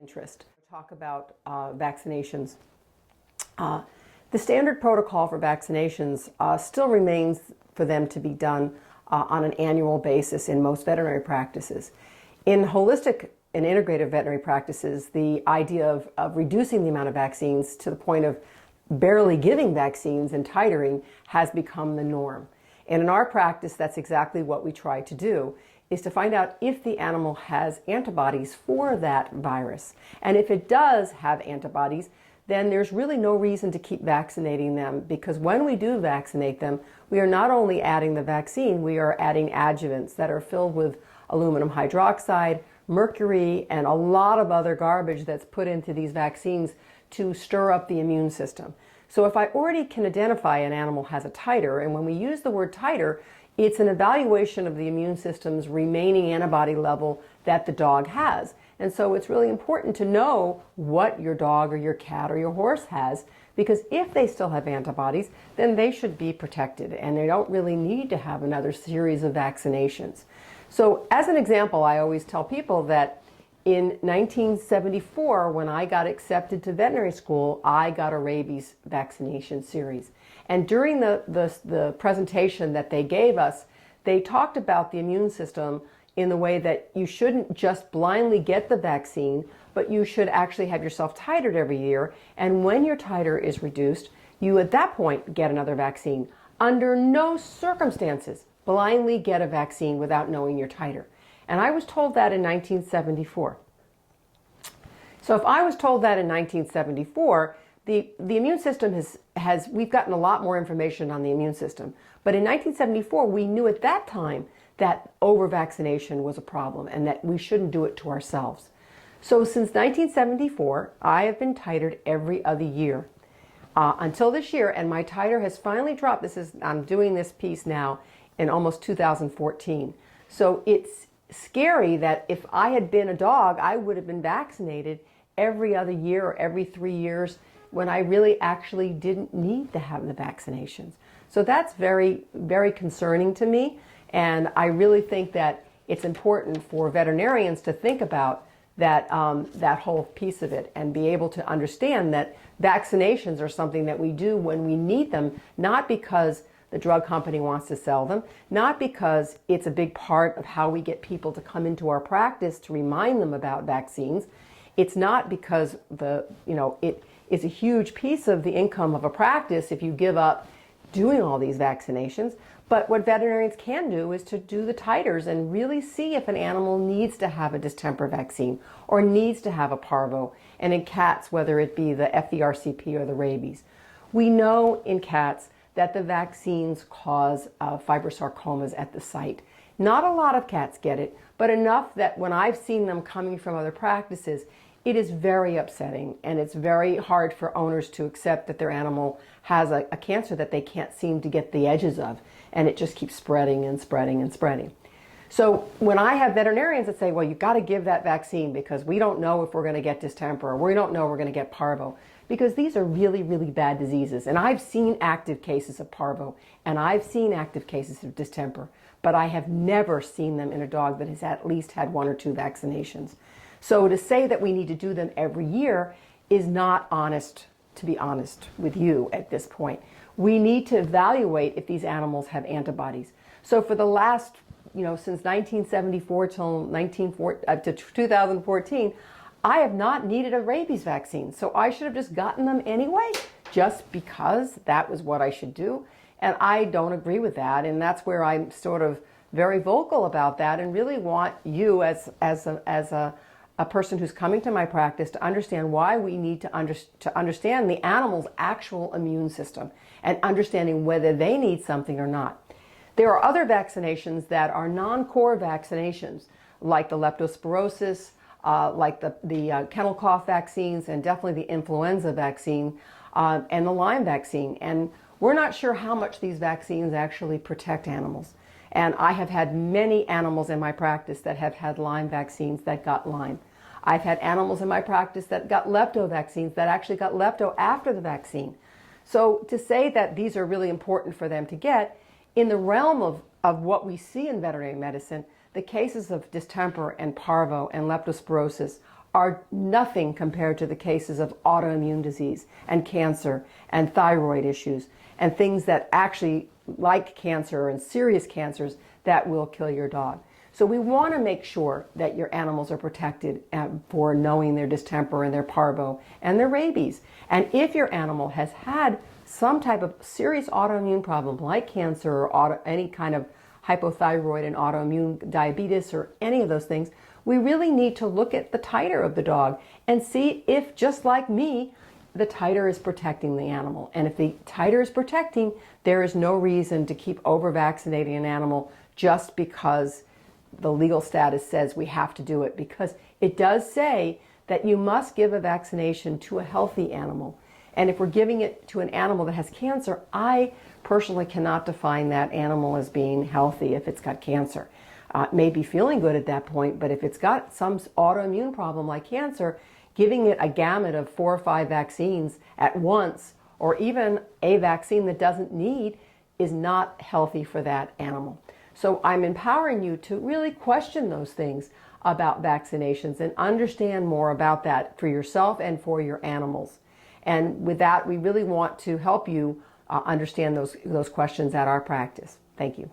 Interest. Talk about vaccinations. The standard protocol for vaccinations still remains for them to be done on an annual basis in most veterinary practices. In holistic and integrative veterinary practices, the idea of reducing the amount of vaccines to the point of barely giving vaccines and titering has become the norm. And in our practice, that's exactly what we try to do, is to find out if the animal has antibodies for that virus. And if it does have antibodies, then there's really no reason to keep vaccinating them, because when we do vaccinate them, we are not only adding the vaccine, we are adding adjuvants that are filled with aluminum hydroxide, mercury, and a lot of other garbage that's put into these vaccines to stir up the immune system. So if I already can identify an animal has a titer, and when we use the word titer, it's an evaluation of the immune system's remaining antibody level that the dog has. And so it's really important to know what your dog or your cat or your horse has, because if they still have antibodies, then they should be protected and they don't really need to have another series of vaccinations. So as an example, I always tell people that in 1974, when I got accepted to veterinary school, I got a rabies vaccination series. And during the presentation that they gave us, they talked about the immune system in the way that you shouldn't just blindly get the vaccine, but you should actually have yourself titered every year. And when your titer is reduced, you at that point get another vaccine. Under no circumstances blindly get a vaccine without knowing your titer. And I was told that in 1974. So if I was told that in 1974, the immune system we've gotten a lot more information on the immune system. But in 1974, we knew at that time that over-vaccination was a problem and that we shouldn't do it to ourselves. So since 1974, I have been titered every other year until this year, and my titer has finally dropped. I'm doing this piece now in almost 2014. So it's scary that if I had been a dog, I would have been vaccinated every other year or every 3 years when I really actually didn't need to have the vaccinations. So that's very, very concerning to me. And I really think that it's important for veterinarians to think about that, that whole piece of it and be able to understand that vaccinations are something that we do when we need them, not because the drug company wants to sell them, not because it's a big part of how we get people to come into our practice to remind them about vaccines. It's not because it is a huge piece of the income of a practice if you give up doing all these vaccinations. But what veterinarians can do is to do the titers and really see if an animal needs to have a distemper vaccine or needs to have a parvo, and in cats, whether it be the FERCP or the rabies. We know in cats that the vaccines cause fibrosarcomas at the site. Not a lot of cats get it, but enough that when I've seen them coming from other practices, it is very upsetting, and it's very hard for owners to accept that their animal has a cancer that they can't seem to get the edges of, and it just keeps spreading and spreading and spreading. So when I have veterinarians that say, well, you've got to give that vaccine because we don't know if we're going to get distemper, or we don't know we're going to get parvo, because these are really, really bad diseases. And I've seen active cases of parvo, and I've seen active cases of distemper, but I have never seen them in a dog that has at least had 1 or 2 vaccinations. So to say that we need to do them every year is not honest, to be honest with you at this point. We need to evaluate if these animals have antibodies. So for the last, since 1974 till 2014, I have not needed a rabies vaccine. So I should have just gotten them anyway, just because that was what I should do. And I don't agree with that. And that's where I'm sort of very vocal about that and really want you as a person who's coming to my practice to understand why we need to understand the animal's actual immune system and understanding whether they need something or not. There are other vaccinations that are non-core vaccinations, like the leptospirosis, like the kennel cough vaccines, and definitely the influenza vaccine and the Lyme vaccine. And we're not sure how much these vaccines actually protect animals. And I have had many animals in my practice that have had Lyme vaccines that got Lyme. I've had animals in my practice that got lepto vaccines that actually got lepto after the vaccine. So to say that these are really important for them to get, in the realm of what we see in veterinary medicine, the cases of distemper and parvo and leptospirosis are nothing compared to the cases of autoimmune disease and cancer and thyroid issues and things that actually, like cancer and serious cancers, that will kill your dog. So we want to make sure that your animals are protected for knowing their distemper and their parvo and their rabies. And if your animal has had some type of serious autoimmune problem like cancer or any kind of hypothyroid and autoimmune diabetes or any of those things, we really need to look at the titer of the dog and see if, just like me, the titer is protecting the animal. And if the titer is protecting, there is no reason to keep over-vaccinating an animal just because the legal status says we have to do it, because it does say that you must give a vaccination to a healthy animal. And if we're giving it to an animal that has cancer, I personally cannot define that animal as being healthy if it's got cancer. It may be feeling good at that point, but if it's got some autoimmune problem like cancer, giving it a gamut of 4 or 5 vaccines at once, or even a vaccine that doesn't need, is not healthy for that animal. So I'm empowering you to really question those things about vaccinations and understand more about that for yourself and for your animals. And with that, we really want to help you understand those questions at our practice. Thank you.